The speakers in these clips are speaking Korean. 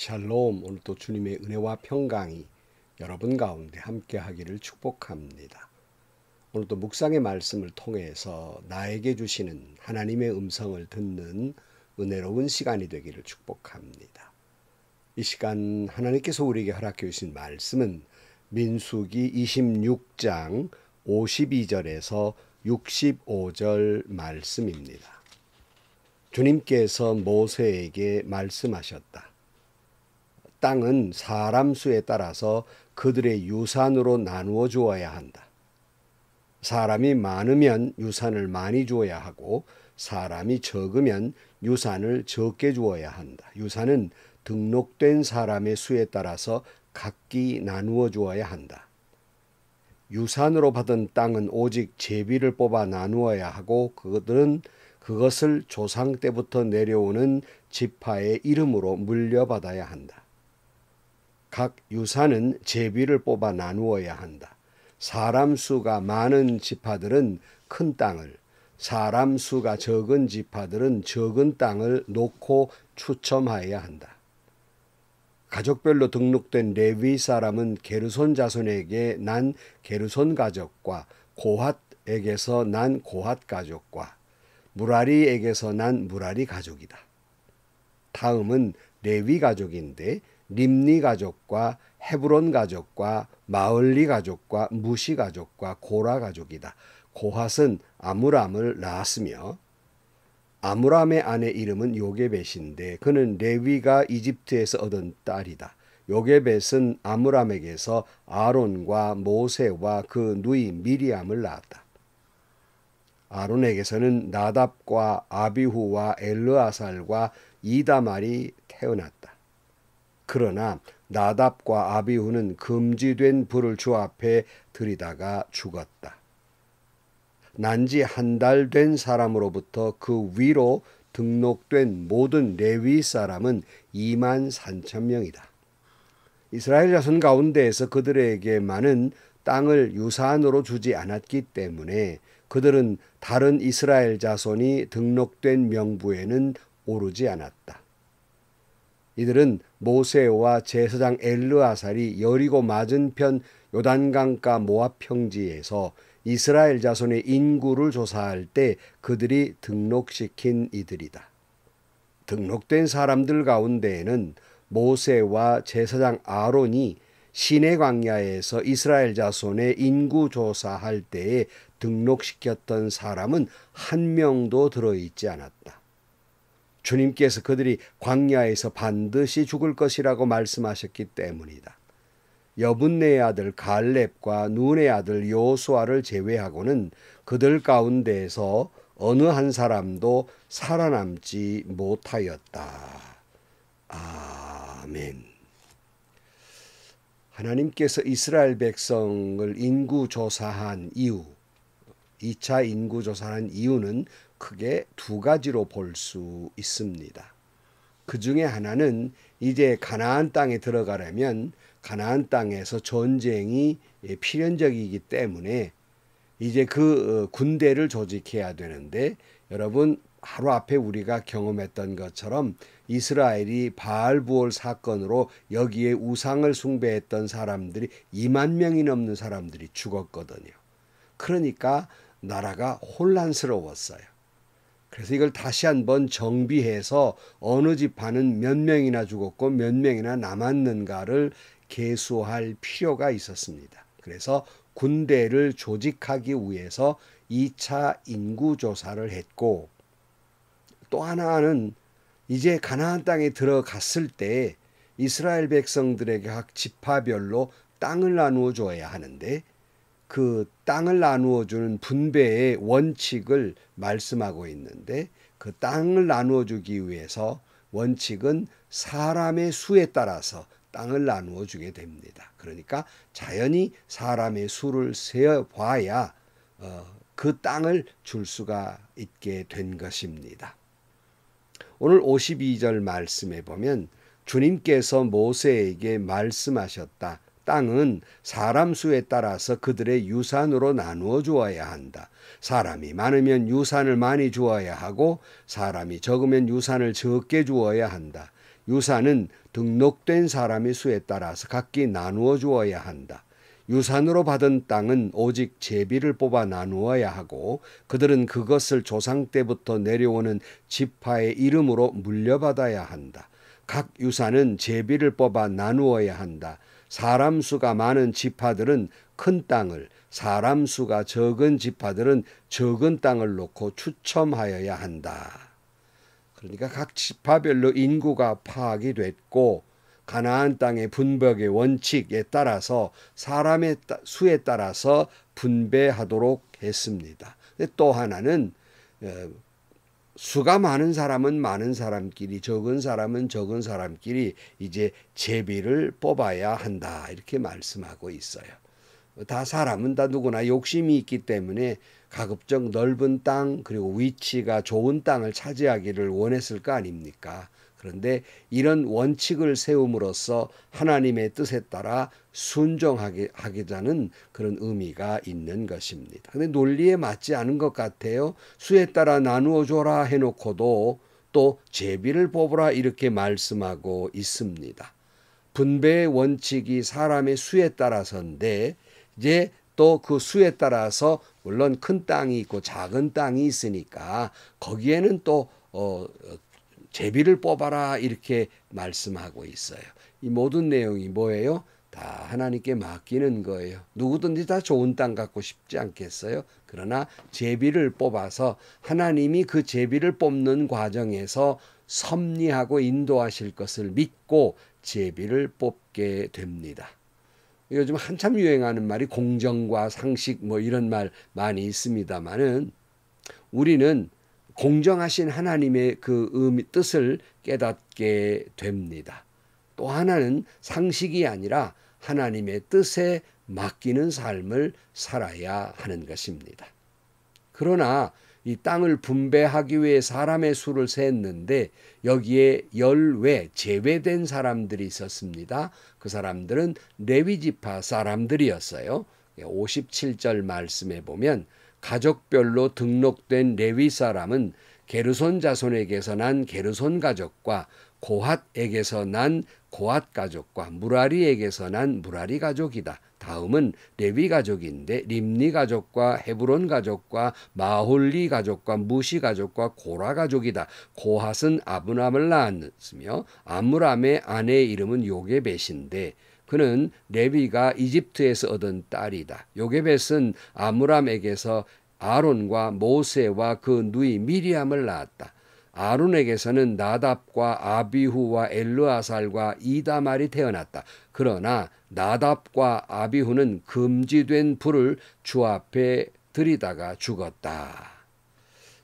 샬롬. 오늘도 주님의 은혜와 평강이 여러분 가운데 함께 하기를 축복합니다. 오늘도 묵상의 말씀을 통해서 나에게 주시는 하나님의 음성을 듣는 은혜로운 시간이 되기를 축복합니다. 이 시간 하나님께서 우리에게 허락해 주신 말씀은 민수기 26장 52절에서 65절 말씀입니다. 주님께서 모세에게 말씀하셨다. 땅은 사람 수에 따라서 그들의 유산으로 나누어 주어야 한다. 사람이 많으면 유산을 많이 주어야 하고 사람이 적으면 유산을 적게 주어야 한다. 유산은 등록된 사람의 수에 따라서 각기 나누어 주어야 한다. 유산으로 받은 땅은 오직 제비를 뽑아 나누어야 하고 그들은 그것을 조상 때부터 내려오는 지파의 이름으로 물려받아야 한다. 각 유산은 제비를 뽑아 나누어야 한다. 사람 수가 많은 지파들은 큰 땅을, 사람 수가 적은 지파들은 적은 땅을 놓고 추첨하여야 한다. 가족별로 등록된 레위 사람은 게르손 자손에게 난 게르손 가족과 고핫에게서 난 고핫 가족과 무라리에게서 난 무라리 가족이다. 다음은 레위 가족인데 림니 가족과 헤브론 가족과 마을리 가족과 무시 가족과 고라 가족이다. 고핫은 아므람을 낳았으며 아므람의 아내 이름은 요게벳인데 그는 레위가 이집트에서 얻은 딸이다. 요게벳은 아므람에게서 아론과 모세와 그 누이 미리암을 낳았다. 아론에게서는 나답과 아비후와 엘르아살과 이다말이 태어났다. 그러나 나답과 아비후는 금지된 불을 주 앞에 들이다가 죽었다. 난지 한 달 된 사람으로부터 그 위로 등록된 모든 레위 사람은 23,000명이다. 이스라엘 자손 가운데에서 그들에게만은 땅을 유산으로 주지 않았기 때문에 그들은 다른 이스라엘 자손이 등록된 명부에는 오르지 않았다. 이들은 모세와 제사장 엘르아살이 여리고 맞은편 요단강가 모압 평지에서 이스라엘 자손의 인구를 조사할 때 그들이 등록시킨 이들이다. 등록된 사람들 가운데에는 모세와 제사장 아론이 시내 광야에서 이스라엘 자손의 인구 조사할 때에 등록시켰던 사람은 한 명도 들어있지 않았다. 주님께서 그들이 광야에서 반드시 죽을 것이라고 말씀하셨기 때문이다. 여분네의 아들 갈렙과 눈의 아들 요수아를 제외하고는 그들 가운데에서 어느 한 사람도 살아남지 못하였다. 아멘. 하나님께서 이스라엘 백성을 인구조사한 이유, 2차 인구조사한 이유는 크게 두 가지로 볼 수 있습니다. 그 중에 하나는 이제 가나안 땅에 들어가려면 가나안 땅에서 전쟁이 필연적이기 때문에 이제 그 군대를 조직해야 되는데 여러분 하루 앞에 우리가 경험했던 것처럼 이스라엘이 바알부올 사건으로 여기에 우상을 숭배했던 사람들이 2만 명이 넘는 사람들이 죽었거든요. 그러니까 나라가 혼란스러웠어요. 그래서 이걸 다시 한번 정비해서 어느 지파는 몇 명이나 죽었고 몇 명이나 남았는가를 계수할 필요가 있었습니다. 그래서 군대를 조직하기 위해서 2차 인구조사를 했고 또 하나는 이제 가나안 땅에 들어갔을 때 이스라엘 백성들에게 각 지파별로 땅을 나누어 줘야 하는데 그 땅을 나누어 주는 분배의 원칙을 말씀하고 있는데 그 땅을 나누어 주기 위해서 원칙은 사람의 수에 따라서 땅을 나누어 주게 됩니다. 그러니까 자연히 사람의 수를 세어 봐야 그 땅을 줄 수가 있게 된 것입니다. 오늘 52절 말씀에 보면 주님께서 모세에게 말씀하셨다. 땅은 사람 수에 따라서 그들의 유산으로 나누어 주어야 한다. 사람이 많으면 유산을 많이 주어야 하고 사람이 적으면 유산을 적게 주어야 한다. 유산은 등록된 사람의 수에 따라서 각기 나누어 주어야 한다. 유산으로 받은 땅은 오직 제비를 뽑아 나누어야 하고 그들은 그것을 조상 때부터 내려오는 지파의 이름으로 물려받아야 한다. 각 유산은 제비를 뽑아 나누어야 한다. 사람 수가 많은 지파들은 큰 땅을, 사람 수가 적은 지파들은 적은 땅을 놓고 추첨하여야 한다. 그러니까 각 지파별로 인구가 파악이 됐고 가나안 땅의 분배의 원칙에 따라서 사람의 수에 따라서 분배하도록 했습니다. 또 하나는 수가 많은 사람은 많은 사람끼리, 적은 사람은 적은 사람끼리 이제 제비를 뽑아야 한다, 이렇게 말씀하고 있어요. 다 사람은 다 누구나 욕심이 있기 때문에 가급적 넓은 땅 그리고 위치가 좋은 땅을 차지하기를 원했을 거 아닙니까? 그런데 이런 원칙을 세움으로써 하나님의 뜻에 따라 순종하고자 는 그런 의미가 있는 것입니다. 근데 논리에 맞지 않은 것 같아요. 수에 따라 나누어 줘라 해놓고도 또 제비를 뽑으라 이렇게 말씀하고 있습니다. 분배의 원칙이 사람의 수에 따라서인데 이제 또 그 수에 따라서 물론 큰 땅이 있고 작은 땅이 있으니까 거기에는 또 제비를 뽑아라 이렇게 말씀하고 있어요. 이 모든 내용이 뭐예요? 다 하나님께 맡기는 거예요. 누구든지 다 좋은 땅 갖고 싶지 않겠어요? 그러나 제비를 뽑아서 하나님이 그 제비를 뽑는 과정에서 섭리하고 인도하실 것을 믿고 제비를 뽑게 됩니다. 요즘 한참 유행하는 말이 공정과 상식 뭐 이런 말 많이 있습니다만은 우리는 공정하신 하나님의 그 뜻을 깨닫게 됩니다. 또 하나는 상식이 아니라 하나님의 뜻에 맡기는 삶을 살아야 하는 것입니다. 그러나 이 땅을 분배하기 위해 사람의 수를 셌는데 여기에 열외 제외된 사람들이 있었습니다. 그 사람들은 레위지파 사람들이었어요. 57절 말씀에 보면 가족별로 등록된 레위 사람은 게르손 자손에게서 난 게르손 가족과 고핫에게서 난 고핫 가족과 무라리에게서 난 무라리 가족이다. 다음은 레위 가족인데 림니 가족과 헤브론 가족과 마홀리 가족과 무시 가족과 고라 가족이다. 고핫은 아브람을 낳았으며 아므람의 아내의 이름은 요게벳인데 그는 레위가 이집트에서 얻은 딸이다. 요게벳은 아므람에게서 아론과 모세와 그 누이 미리암을 낳았다. 아론에게서는 나답과 아비후와 엘르아살과 이다말이 태어났다. 그러나 나답과 아비후는 금지된 불을 주 앞에 들이다가 죽었다.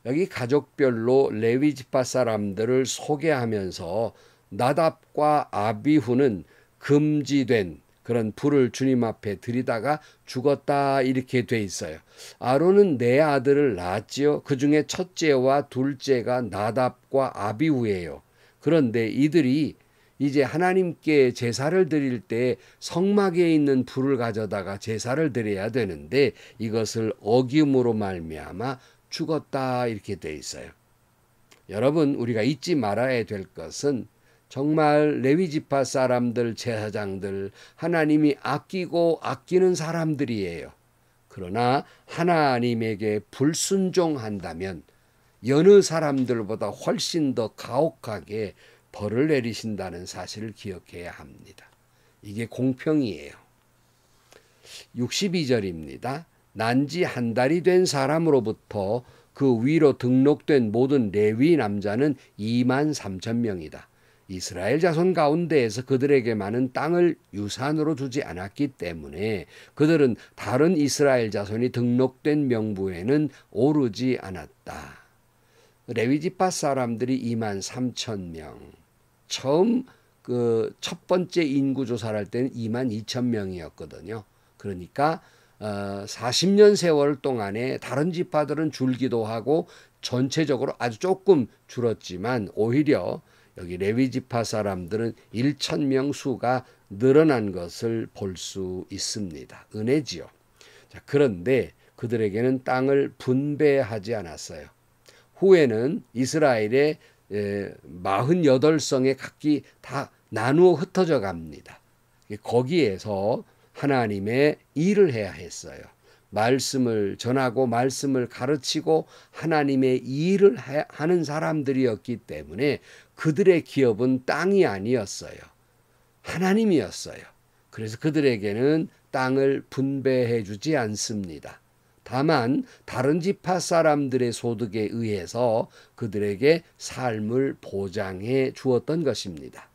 여기 가족별로 레위 지파 사람들을 소개하면서 나답과 아비후는 금지된 그런 불을 주님 앞에 들이다가 죽었다 이렇게 돼 있어요. 아론은 네 아들을 낳았지요. 그중에 첫째와 둘째가 나답과 아비후예요. 그런데 이들이 이제 하나님께 제사를 드릴 때 성막에 있는 불을 가져다가 제사를 드려야 되는데 이것을 어김으로 말미암아 죽었다 이렇게 돼 있어요. 여러분 우리가 잊지 말아야 될 것은 정말 레위지파 사람들, 제사장들 하나님이 아끼고 아끼는 사람들이에요. 그러나 하나님에게 불순종한다면 여느 사람들보다 훨씬 더 가혹하게 벌을 내리신다는 사실을 기억해야 합니다. 이게 공평이에요. 62절입니다. 난지 한 달이 된 사람으로부터 그 위로 등록된 모든 레위 남자는 23,000명이다. 이스라엘 자손 가운데에서 그들에게 많은 땅을 유산으로 주지 않았기 때문에 그들은 다른 이스라엘 자손이 등록된 명부에는 오르지 않았다. 레위지파 사람들이 23,000명. 처음 그 첫 번째 인구 조사를 할 때는 22,000명이었거든요. 그러니까 40년 세월 동안에 다른 지파들은 줄기도 하고 전체적으로 아주 조금 줄었지만 오히려 여기 레위지파 사람들은 1,000명 수가 늘어난 것을 볼 수 있습니다. 은혜지요. 자, 그런데 그들에게는 땅을 분배하지 않았어요. 후에는 이스라엘의 48성에 각기 다 나누어 흩어져 갑니다. 거기에서 하나님의 일을 해야 했어요. 말씀을 전하고 말씀을 가르치고 하나님의 일을 하는 사람들이었기 때문에 그들의 기업은 땅이 아니었어요. 하나님이었어요. 그래서 그들에게는 땅을 분배해 주지 않습니다. 다만 다른 지파 사람들의 소득에 의해서 그들에게 삶을 보장해 주었던 것입니다.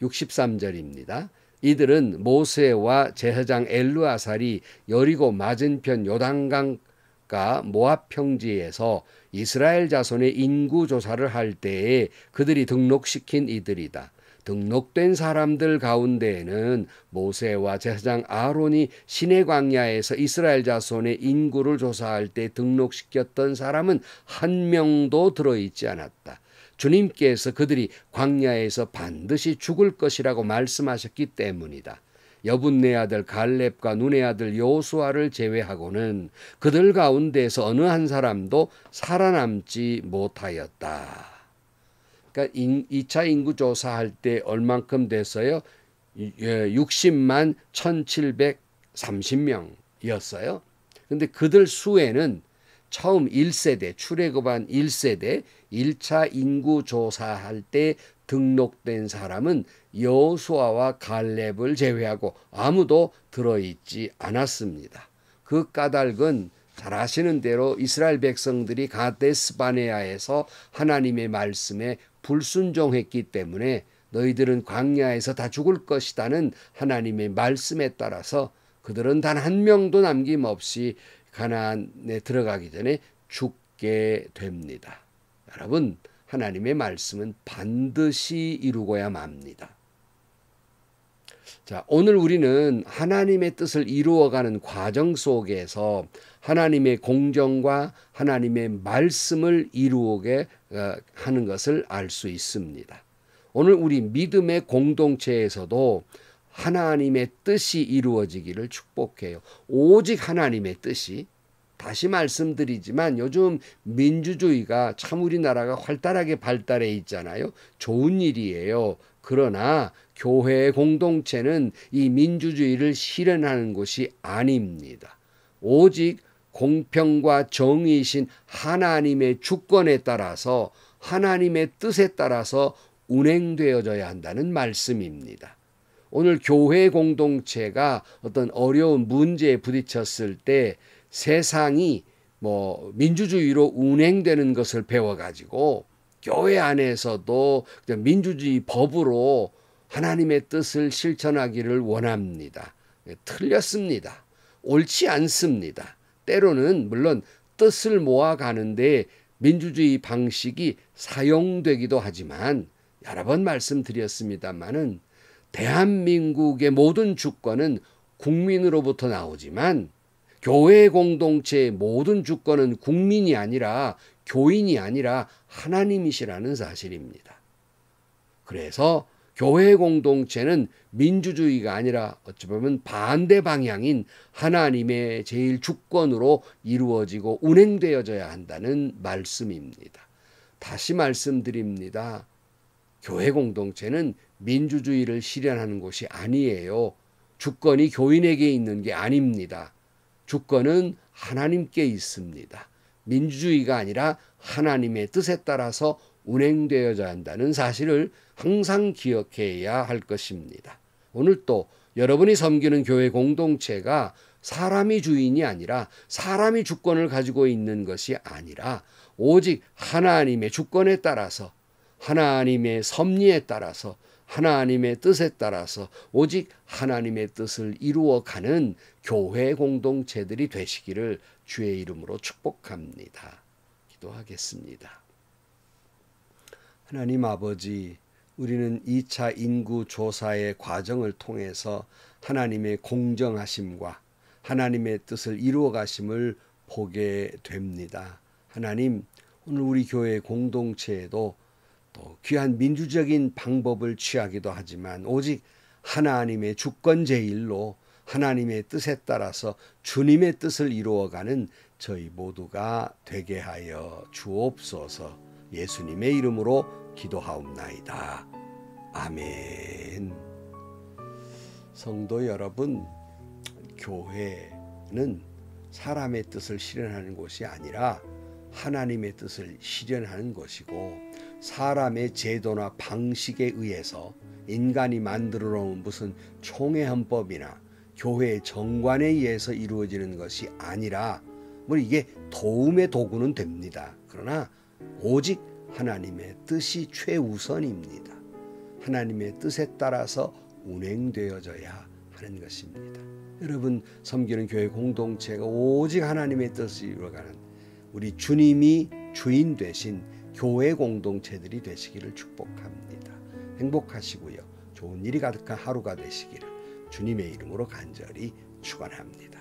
63절입니다. 이들은 모세와 제사장 엘르아살이 여리고 맞은편 요단강가 모압 평지에서 이스라엘 자손의 인구 조사를 할 때에 그들이 등록시킨 이들이다. 등록된 사람들 가운데에는 모세와 제사장 아론이 시내 광야에서 이스라엘 자손의 인구를 조사할 때 등록시켰던 사람은 한 명도 들어있지 않았다. 주님께서 그들이 광야에서 반드시 죽을 것이라고 말씀하셨기 때문이다. 여분네 아들 갈렙과 눈의 아들 여호수아를 제외하고는 그들 가운데서 어느 한 사람도 살아남지 못하였다. 그러니까 2차 인구 조사할 때 얼만큼 됐어요? 60만 1730명이었어요. 근데 그들 수에는 처음 1세대 출애굽한 1세대 1차 인구 조사할 때 등록된 사람은 여호수아와 갈렙을 제외하고 아무도 들어있지 않았습니다. 그 까닭은 잘 아시는 대로 이스라엘 백성들이 가데스 바네아에서 하나님의 말씀에 불순종했기 때문에 너희들은 광야에서 다 죽을 것이다는 하나님의 말씀에 따라서 그들은 단 한 명도 남김없이 가나안에 들어가기 전에 죽게 됩니다. 여러분, 하나님의 말씀은 반드시 이루고야 맙니다. 자, 오늘 우리는 하나님의 뜻을 이루어가는 과정 속에서 하나님의 공정과 하나님의 말씀을 이루게 하는 것을 알 수 있습니다. 오늘 우리 믿음의 공동체에서도 하나님의 뜻이 이루어지기를 축복해요. 오직 하나님의 뜻이. 다시 말씀드리지만 요즘 민주주의가 참 우리나라가 활달하게 발달해 있잖아요. 좋은 일이에요. 그러나 교회의 공동체는 이 민주주의를 실현하는 곳이 아닙니다. 오직 공평과 정의이신 하나님의 주권에 따라서 하나님의 뜻에 따라서 운행되어져야 한다는 말씀입니다. 오늘 교회 공동체가 어떤 어려운 문제에 부딪혔을 때 세상이 민주주의로 운행되는 것을 배워가지고 교회 안에서도 민주주의 법으로 하나님의 뜻을 실천하기를 원합니다. 틀렸습니다. 옳지 않습니다. 때로는 물론 뜻을 모아가는데 민주주의 방식이 사용되기도 하지만 여러 번 말씀드렸습니다마는 대한민국의 모든 주권은 국민으로부터 나오지만 교회 공동체의 모든 주권은 국민이 아니라 교인이 아니라 하나님이시라는 사실입니다. 그래서 교회 공동체는 민주주의가 아니라 어찌 보면 반대 방향인 하나님의 제일 주권으로 이루어지고 운행되어져야 한다는 말씀입니다. 다시 말씀드립니다. 교회 공동체는 민주주의를 실현하는 곳이 아니에요. 주권이 교인에게 있는 게 아닙니다. 주권은 하나님께 있습니다. 민주주의가 아니라 하나님의 뜻에 따라서 운행되어야 한다는 사실을 항상 기억해야 할 것입니다. 오늘 또 여러분이 섬기는 교회 공동체가 사람이 주인이 아니라 사람이 주권을 가지고 있는 것이 아니라 오직 하나님의 주권에 따라서 하나님의 섭리에 따라서 하나님의 뜻에 따라서 오직 하나님의 뜻을 이루어가는 교회 공동체들이 되시기를 주의 이름으로 축복합니다. 기도하겠습니다. 하나님 아버지, 우리는 2차 인구 조사의 과정을 통해서 하나님의 공정하심과 하나님의 뜻을 이루어가심을 보게 됩니다. 하나님, 오늘 우리 교회 공동체에도 또 귀한 민주적인 방법을 취하기도 하지만 오직 하나님의 주권 제일로 하나님의 뜻에 따라서 주님의 뜻을 이루어가는 저희 모두가 되게 하여 주옵소서. 예수님의 이름으로 기도하옵나이다. 아멘. 성도 여러분, 교회는 사람의 뜻을 실현하는 곳이 아니라 하나님의 뜻을 실현하는 것이고, 사람의 제도나 방식에 의해서 인간이 만들어 놓은 무슨 총회헌법이나 교회의 정관에 의해서 이루어지는 것이 아니라, 뭐 이게 도움의 도구는 됩니다. 그러나 오직 하나님의 뜻이 최우선입니다. 하나님의 뜻에 따라서 운행되어져야 하는 것입니다. 여러분, 섬기는 교회 공동체가 오직 하나님의 뜻을 이루어가는 우리 주님이 주인 되신 교회 공동체들이 되시기를 축복합니다. 행복하시고요, 좋은 일이 가득한 하루가 되시기를 주님의 이름으로 간절히 축원합니다.